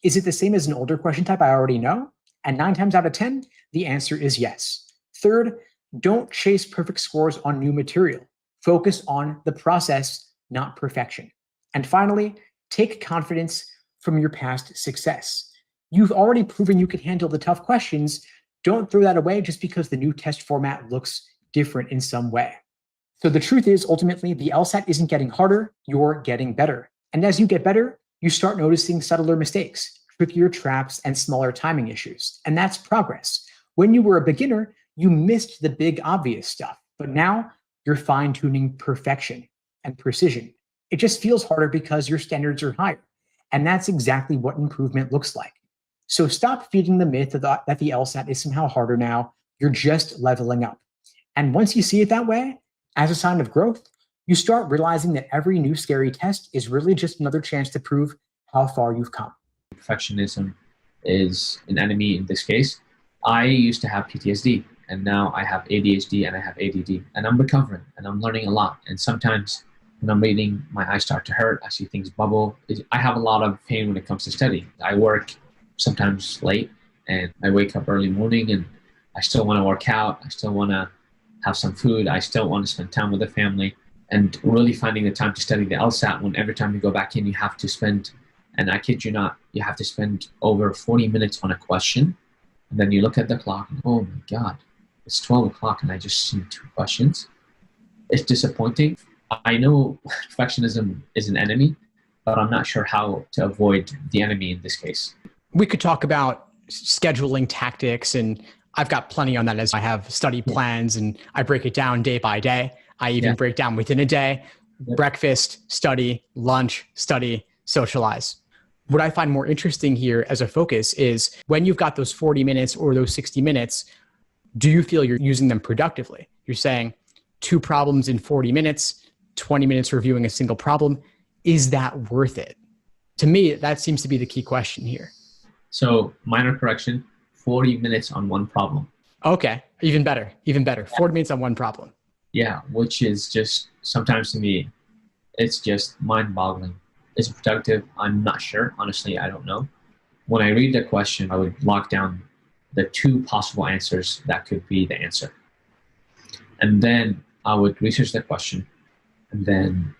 Speaker 5: Is it the same as an older question type I already know? And 9 times out of 10, the answer is yes. Third, don't chase perfect scores on new material. Focus on the process, not perfection. And finally, take confidence from your past success. You've already proven you can handle the tough questions. Don't throw that away just because the new test format looks different in some way. So the truth is, ultimately, the LSAT isn't getting harder, you're getting better. And as you get better, you start noticing subtler mistakes, trickier traps, and smaller timing issues. And that's progress. When you were a beginner, you missed the big obvious stuff, but now you're fine-tuning perfection and precision. It just feels harder because your standards are higher. And that's exactly what improvement looks like. So stop feeding the myth that the LSAT is somehow harder now. You're just leveling up. And once you see it that way, as a sign of growth, you start realizing that every new scary test is really just another chance to prove how far you've come.
Speaker 7: Perfectionism is an enemy in this case. I used to have PTSD, and now I have ADHD and I have ADD, and I'm recovering and I'm learning a lot. And sometimes when I'm reading, my eyes start to hurt. I see things bubble. I have a lot of pain when it comes to studying. I work sometimes late and I wake up early morning and I still want to work out. I still want to have some food. I still want to spend time with the family, and really finding the time to study the LSAT when every time you go back in, you have to spend, and I kid you not, you have to spend over 40 minutes on a question. And then you look at the clock and, oh my God, it's 12 o'clock and I just see 2 questions. It's disappointing. I know perfectionism is an enemy, but I'm not sure how to avoid the enemy in this case.
Speaker 1: We could talk about scheduling tactics, and I've got plenty on that as I have study plans and I break it down day by day. I even break down within a day, breakfast, study, lunch, study, socialize. What I find more interesting here as a focus is when you've got those 40 minutes or those 60 minutes, do you feel you're using them productively? You're saying 2 problems in 40 minutes, 20 minutes reviewing a single problem. Is that worth it? To me, that seems to be the key question here.
Speaker 7: So minor correction, 40 minutes on one problem.
Speaker 1: Okay, even better, even better. 40 minutes on one problem.
Speaker 7: Yeah, which is just, sometimes to me, it's just mind-boggling. Is it productive? I'm not sure. Honestly, I don't know. When I read the question, I would lock down the 2 possible answers that could be the answer. And then I would research the question, and then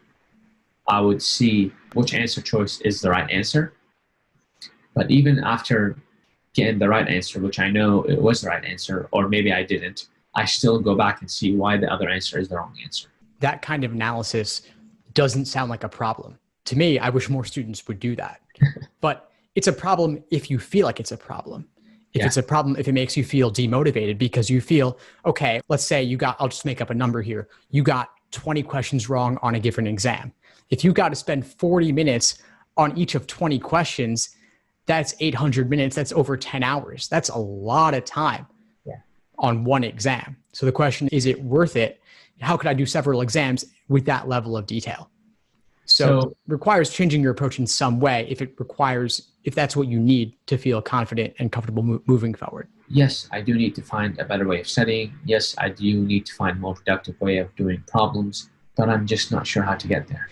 Speaker 7: I would see which answer choice is the right answer. But even after getting the right answer, which I know it was the right answer, or maybe I didn't, I still go back and see why the other answer is the wrong answer.
Speaker 1: That kind of analysis doesn't sound like a problem. To me, I wish more students would do that. But it's a problem if you feel like it's a problem. If it's a problem, if it makes you feel demotivated because you feel, okay, let's say I'll just make up a number here. You got 20 questions wrong on a given exam. If you got to spend 40 minutes on each of 20 questions, that's 800 minutes. That's over 10 hours. That's a lot of time on one exam. So the question, is it worth it? How could I do several exams with that level of detail? So it requires changing your approach in some way if that's what you need to feel confident and comfortable moving forward.
Speaker 7: Yes, I do need to find a better way of studying. Yes, I do need to find a more productive way of doing problems, but I'm just not sure how to get there.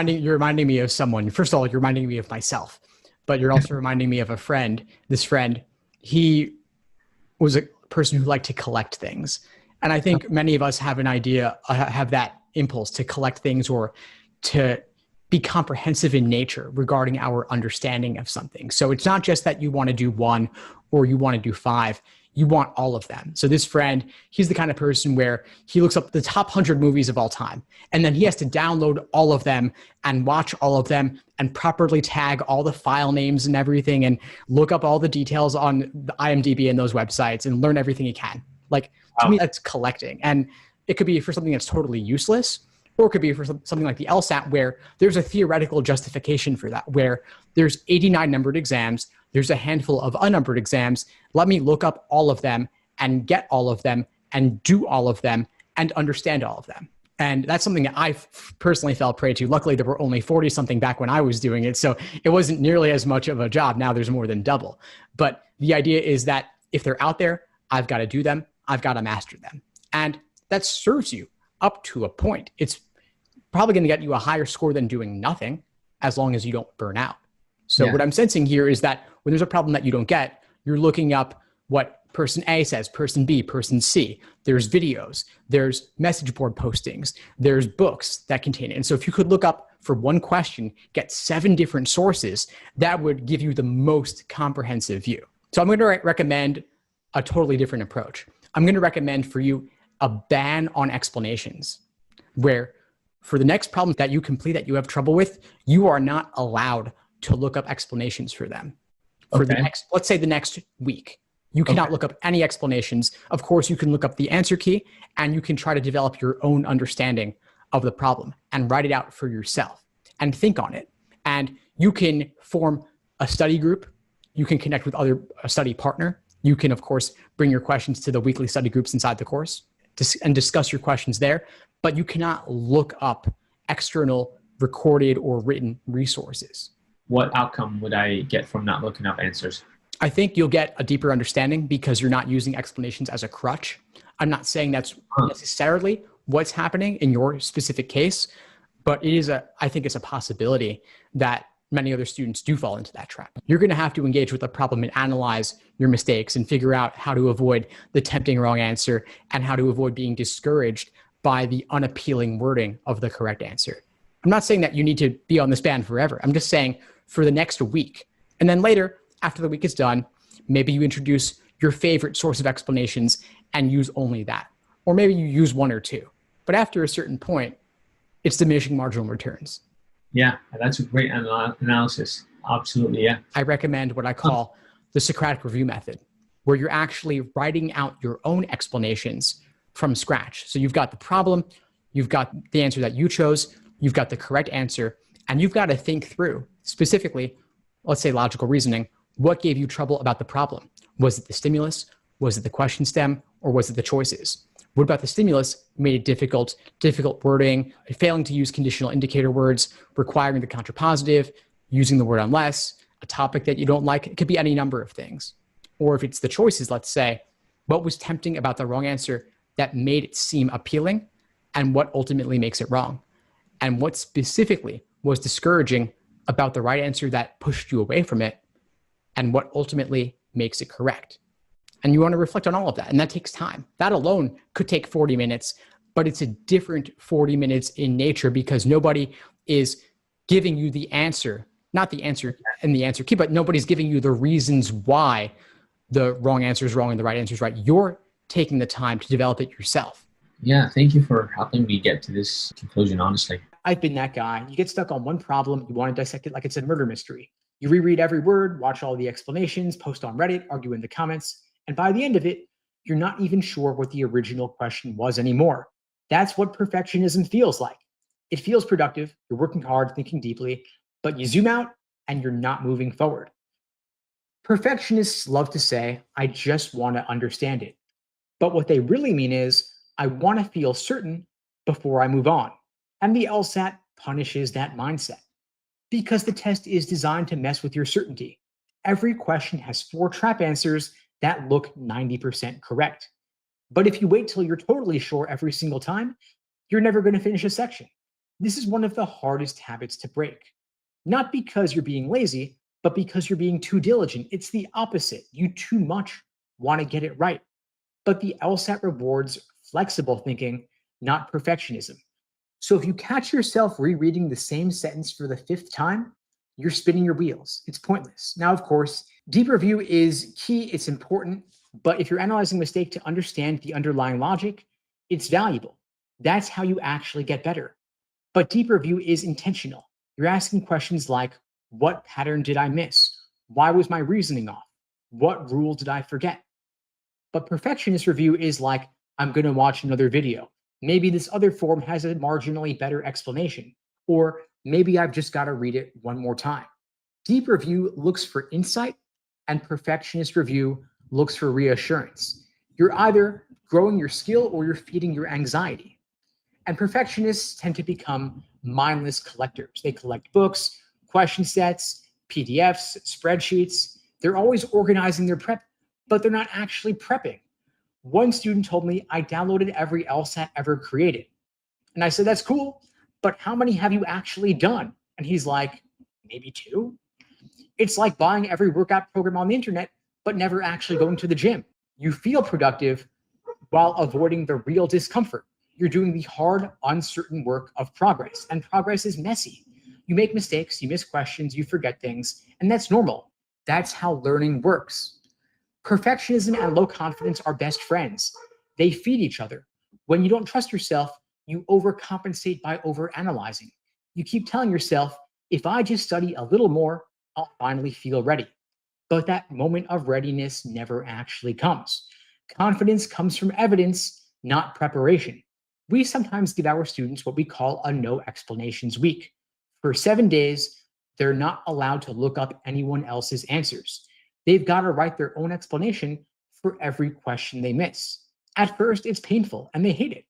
Speaker 1: You're reminding me of someone. First of all, you're reminding me of myself, but you're also reminding me of a friend. This friend, he was a person who liked to collect things. And I think many of us have have that impulse to collect things or to be comprehensive in nature regarding our understanding of something. So it's not just that you want to do 1 or you want to do 5, you want all of them. So this friend, he's the kind of person where he looks up the top 100 movies of all time, and then he has to download all of them and watch all of them and properly tag all the file names and everything and look up all the details on the IMDb and those websites and learn everything he can. Like, to me, that's collecting. And it could be for something that's totally useless, or it could be for something like the LSAT where there's a theoretical justification for that, where there's 89 numbered exams, there's a handful of unnumbered exams. Let me look up all of them and get all of them and do all of them and understand all of them. And that's something that I personally fell prey to. Luckily, there were only 40 something back when I was doing it, so it wasn't nearly as much of a job. Now there's more than double. But the idea is that if they're out there, I've got to do them. I've got to master them. And that serves you up to a point. It's probably going to get you a higher score than doing nothing, as long as you don't burn out. So
Speaker 7: Yeah.
Speaker 1: what I'm sensing here is that when there's a problem that you don't get, you're looking up what person A says, person B, person C. There's videos, there's message board postings, there's books that contain it. And so if you could look up for one question, get 7 different sources, that would give you the most comprehensive view. So I'm going to recommend a totally different approach. I'm going to recommend for you a ban on explanations, where for the next problem that you complete that you have trouble with, you are not allowed to look up explanations for them. For the next, let's say the next week, you cannot look up any explanations. Of course, you can look up the answer key and you can try to develop your own understanding of the problem and write it out for yourself and think on it. And you can form a study group. You can connect with a study partner. You can, of course, bring your questions to the weekly study groups inside the course and discuss your questions there. But you cannot look up external recorded or written resources.
Speaker 7: What outcome would I get from not looking up answers?
Speaker 1: I think you'll get a deeper understanding because you're not using explanations as a crutch. I'm not saying that's necessarily what's happening in your specific case, but I think it's a possibility that many other students do fall into that trap. You're going to have to engage with the problem and analyze your mistakes and figure out how to avoid the tempting wrong answer and how to avoid being discouraged by the unappealing wording of the correct answer. I'm not saying that you need to be on this ban forever. I'm just saying for the next week. And then later, after the week is done, maybe you introduce your favorite source of explanations and use only that. Or maybe you use 1 or 2. But after a certain point, it's diminishing marginal returns.
Speaker 7: Yeah, that's a great analysis. Absolutely, yeah.
Speaker 1: I recommend what I call the Socratic review method, where you're actually writing out your own explanations from scratch. So you've got the problem, you've got the answer that you chose, you've got the correct answer, and you've got to think through specifically, let's say logical reasoning, what gave you trouble about the problem? Was it the stimulus? Was it the question stem? Or was it the choices? What about the stimulus made it difficult wording, failing to use conditional indicator words, requiring the contrapositive, using the word unless, a topic that you don't like? It could be any number of things. Or if it's the choices, let's say, what was tempting about the wrong answer that made it seem appealing, and what ultimately makes it wrong? And what specifically was discouraging about the right answer that pushed you away from it, and what ultimately makes it correct? And you want to reflect on all of that. And that takes time. That alone could take 40 minutes, but it's a different 40 minutes in nature because nobody is giving you the answer, not the answer and the answer key, but nobody's giving you the reasons why the wrong answer is wrong and the right answer is right. You're taking the time to develop it yourself.
Speaker 7: Yeah, thank you for helping me get to this conclusion, honestly.
Speaker 5: I've been that guy. You get stuck on one problem, you want to dissect it like it's a murder mystery. You reread every word, watch all the explanations, post on Reddit, argue in the comments, and by the end of it, you're not even sure what the original question was anymore. That's what perfectionism feels like. It feels productive, you're working hard, thinking deeply, but you zoom out and you're not moving forward. Perfectionists love to say, I just want to understand it. But what they really mean is, I want to feel certain before I move on. And the LSAT punishes that mindset because the test is designed to mess with your certainty. Every question has 4 trap answers that look 90% correct. But if you wait till you're totally sure every single time, you're never going to finish a section. This is one of the hardest habits to break. Not because you're being lazy, but because you're being too diligent. It's the opposite. You too much want to get it right. But the LSAT rewards flexible thinking, not perfectionism. So if you catch yourself rereading the same sentence for the 5th time, you're spinning your wheels. It's pointless. Now, of course, deep review is key. It's important. But if you're analyzing a mistake to understand the underlying logic, it's valuable. That's how you actually get better. But deep review is intentional. You're asking questions like, what pattern did I miss? Why was my reasoning off? What rule did I forget? But perfectionist review is like, I'm going to watch another video. Maybe this other form has a marginally better explanation, or maybe I've just got to read it one more time. Deep review looks for insight, and perfectionist review looks for reassurance. You're either growing your skill or you're feeding your anxiety. And perfectionists tend to become mindless collectors. They collect books, question sets, PDFs, spreadsheets. They're always organizing their prep, but they're not actually prepping. One student told me, I downloaded every LSAT ever created. And I said, that's cool, but how many have you actually done? And he's like, maybe 2. It's like buying every workout program on the internet, but never actually going to the gym. You feel productive while avoiding the real discomfort. You're doing the hard, uncertain work of progress, and progress is messy. You make mistakes, you miss questions, you forget things, and that's normal. That's how learning works. Perfectionism and low confidence are best friends. They feed each other. When you don't trust yourself, you overcompensate by overanalyzing. You keep telling yourself, if I just study a little more, I'll finally feel ready. But that moment of readiness never actually comes. Confidence comes from evidence, not preparation. We sometimes give our students what we call a no explanations week. For 7 days, they're not allowed to look up anyone else's answers. They've got to write their own explanation for every question they miss. At first, it's painful and they hate it.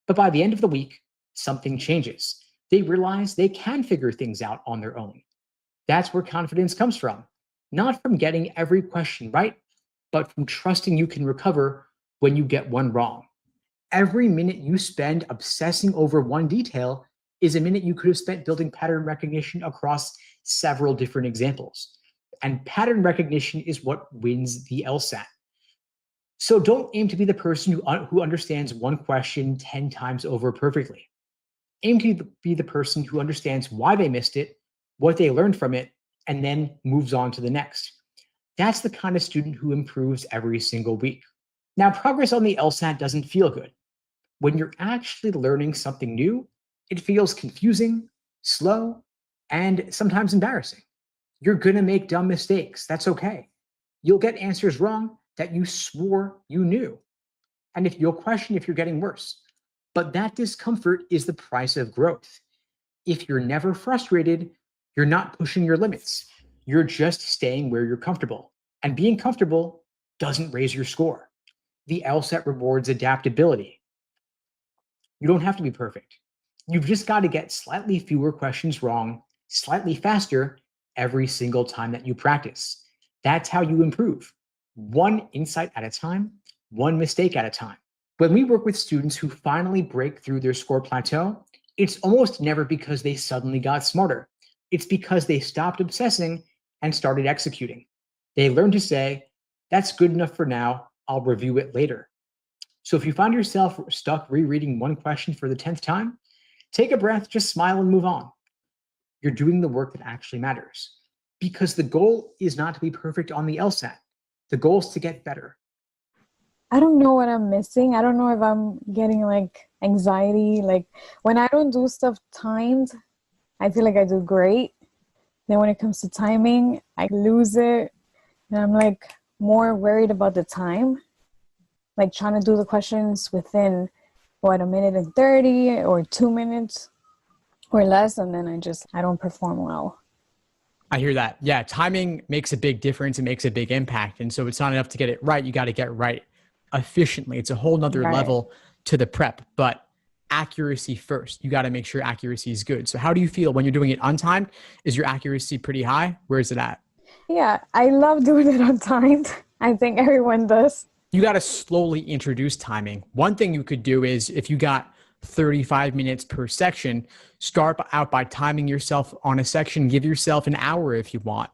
Speaker 5: But by the end of the week, something changes. They realize they can figure things out on their own. That's where confidence comes from. Not from getting every question right, but from trusting you can recover when you get one wrong. Every minute you spend obsessing over one detail is a minute you could have spent building pattern recognition across several different examples. And pattern recognition is what wins the LSAT. So don't aim to be the person who understands one question 10 times over perfectly. Aim to be the person who understands why they missed it, what they learned from it, and then moves on to the next. That's the kind of student who improves every single week. Now, progress on the LSAT doesn't feel good. When you're actually learning something new, it feels confusing, slow, and sometimes embarrassing. You're gonna make dumb mistakes. That's okay. You'll get answers wrong that you swore you knew. And you'll question if you're getting worse. But that discomfort is the price of growth. If you're never frustrated, you're not pushing your limits. You're just staying where you're comfortable. And being comfortable doesn't raise your score. The LSAT rewards adaptability. You don't have to be perfect. You've just got to get slightly fewer questions wrong, slightly faster every single time that you practice. That's how you improve. One insight at a time, one mistake at a time. When we work with students who finally break through their score plateau, it's almost never because they suddenly got smarter. It's because they stopped obsessing and started executing. They learned to say, that's good enough for now, I'll review it later. So if you find yourself stuck rereading one question for the 10th time, take a breath, just smile and move on. You're doing the work that actually matters. Because the goal is not to be perfect on the LSAT. The goal is to get better.
Speaker 4: I don't know what I'm missing. I don't know if I'm getting like anxiety. Like when I don't do stuff timed, I feel like I do great. Then when it comes to timing, I lose it. And I'm like more worried about the time. Like trying to do the questions within, what, 1:30 or 2 minutes or less. And then I don't perform well.
Speaker 1: I hear that. Yeah, timing makes a big difference. It makes a big impact. And so it's not enough to get it right. You got to get right efficiently. It's a whole nother level to the prep, but accuracy first. You got to make sure accuracy is good. So how do you feel when you're doing it untimed? Is your accuracy pretty high? Where is it at?
Speaker 4: Yeah, I love doing it untimed. I think everyone does.
Speaker 1: You got to slowly introduce timing. One thing you could do is if you got 35 minutes per section, start out by timing yourself on a section. Give yourself an hour if you want.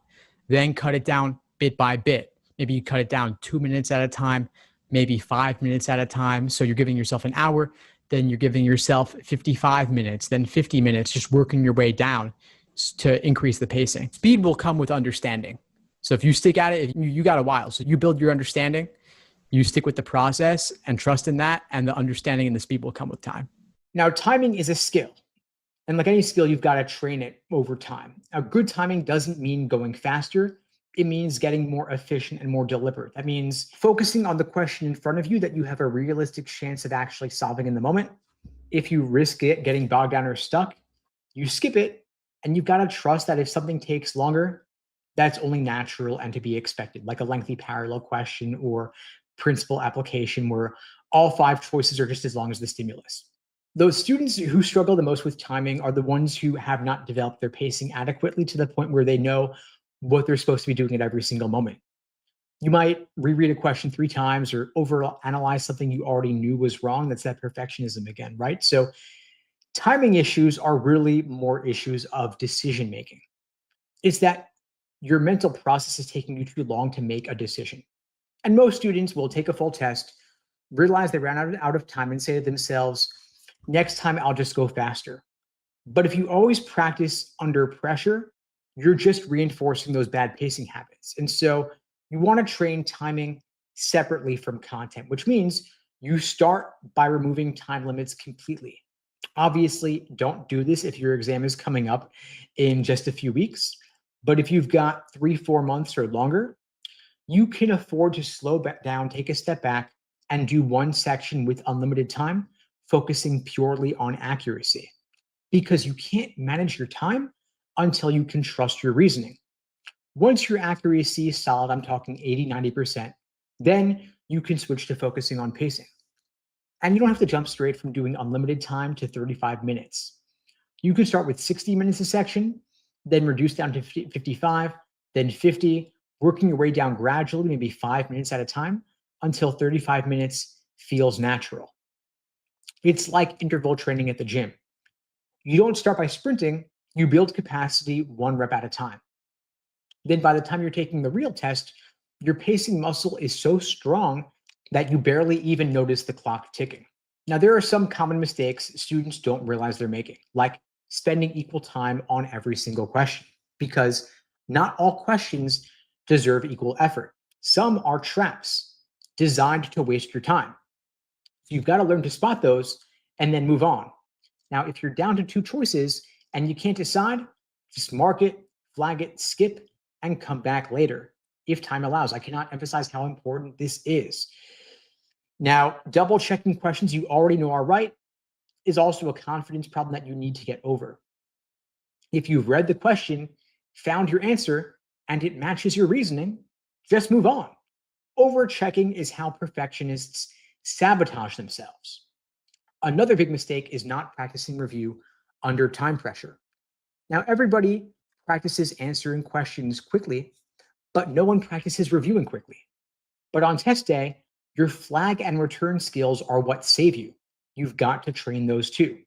Speaker 1: Then cut it down bit by bit. Maybe you cut it down 2 minutes at a time, maybe 5 minutes at a time. So you're giving yourself an hour, then you're giving yourself 55 minutes, then 50 minutes, just working your way down to increase the pacing. Speed will come with understanding. So if you stick at it, you got a while. So you build your understanding, you stick with the process and trust in that, and the understanding and the speed will come with time.
Speaker 5: Now, timing is a skill. And like any skill, you've got to train it over time. Now, good timing doesn't mean going faster. It means getting more efficient and more deliberate. That means focusing on the question in front of you that you have a realistic chance of actually solving in the moment. If you risk it getting bogged down or stuck, you skip it, and you've got to trust that if something takes longer, that's only natural and to be expected, like a lengthy parallel question or principal application where all 5 choices are just as long as the stimulus. Those students who struggle the most with timing are the ones who have not developed their pacing adequately to the point where they know what they're supposed to be doing at every single moment. You might reread a question 3 times or overanalyze something you already knew was wrong. That's that perfectionism again, right? So Timing issues are really more issues of decision making. It's that your mental process is taking you too long to make a decision. And most students will take a full test, realize they ran out of time, and say to themselves, next time I'll just go faster. But if you always practice under pressure, you're just reinforcing those bad pacing habits. And so you want to train timing separately from content, which means you start by removing time limits completely. Obviously, don't do this if your exam is coming up in just a few weeks. But if you've got 3-4 months or longer, you can afford to slow down, take a step back, and do one section with unlimited time, focusing purely on accuracy. Because you can't manage your time until you can trust your reasoning. Once your accuracy is solid, I'm talking 80-90%, then you can switch to focusing on pacing. And you don't have to jump straight from doing unlimited time to 35 minutes. You can start with 60 minutes a section, then reduce down to 55, then 50, working your way down gradually, maybe 5 minutes at a time, until 35 minutes feels natural. It's like interval training at the gym. You don't start by sprinting, you build capacity 1 rep at a time. Then by the time you're taking the real test, your pacing muscle is so strong that you barely even notice the clock ticking. Now, there are some common mistakes students don't realize they're making, like spending equal time on every single question, because not all questions deserve equal effort. Some are traps designed to waste your time. So you've got to learn to spot those and then move on. Now, if you're down to 2 choices and you can't decide, just mark it, flag it, skip, and come back later if time allows. I cannot emphasize how important this is. Now, double checking questions you already know are right is also a confidence problem that you need to get over. If you've read the question, found your answer, and it matches your reasoning, just move on. Over checking is how perfectionists sabotage themselves. Another big mistake is not practicing review under time pressure. Now, everybody practices answering questions quickly, but no one practices reviewing quickly. But on test day, your flag and return skills are what save you. You've got to train those too.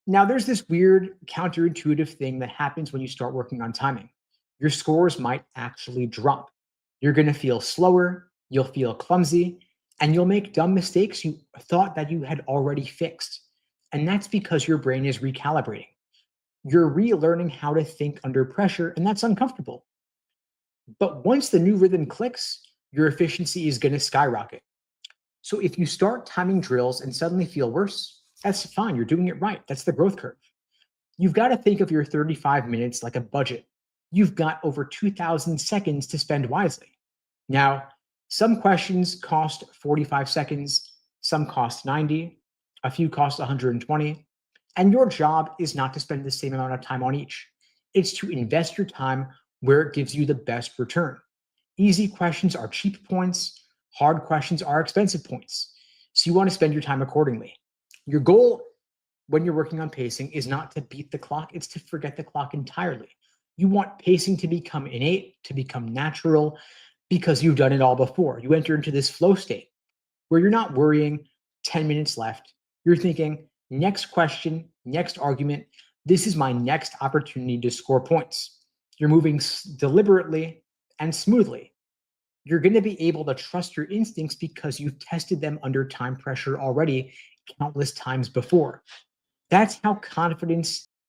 Speaker 5: Now, there's this weird counterintuitive thing that happens when you start working on timing. Your scores might actually drop. You're going to feel slower, you'll feel clumsy, and you'll make dumb mistakes you thought that you had already fixed. And that's because your brain is recalibrating. You're relearning how to think under pressure, and that's uncomfortable. But once the new rhythm clicks, your efficiency is going to skyrocket. So if you start timing drills and suddenly feel worse, that's fine. You're doing it right. That's the growth curve. You've got to think of your 35 minutes like a budget. You've got over 2,000 seconds to spend wisely. Now, some questions cost 45 seconds, some cost 90, a few cost 120, and your job is not to spend the same amount of time on each. It's to invest your time where it gives you the best return. Easy questions are cheap points, hard questions are expensive points. So you want to spend your time accordingly. Your goal when you're working on pacing is not to beat the clock, it's to forget the clock entirely. You want pacing to become innate, to become natural, because you've done it all before. You enter into this flow state where you're not worrying 10 minutes left. You're thinking, next question, next argument, this is my next opportunity to score points. You're moving deliberately and smoothly. You're going to be able to trust your instincts because you've tested them under time pressure already countless times before. That's how confidence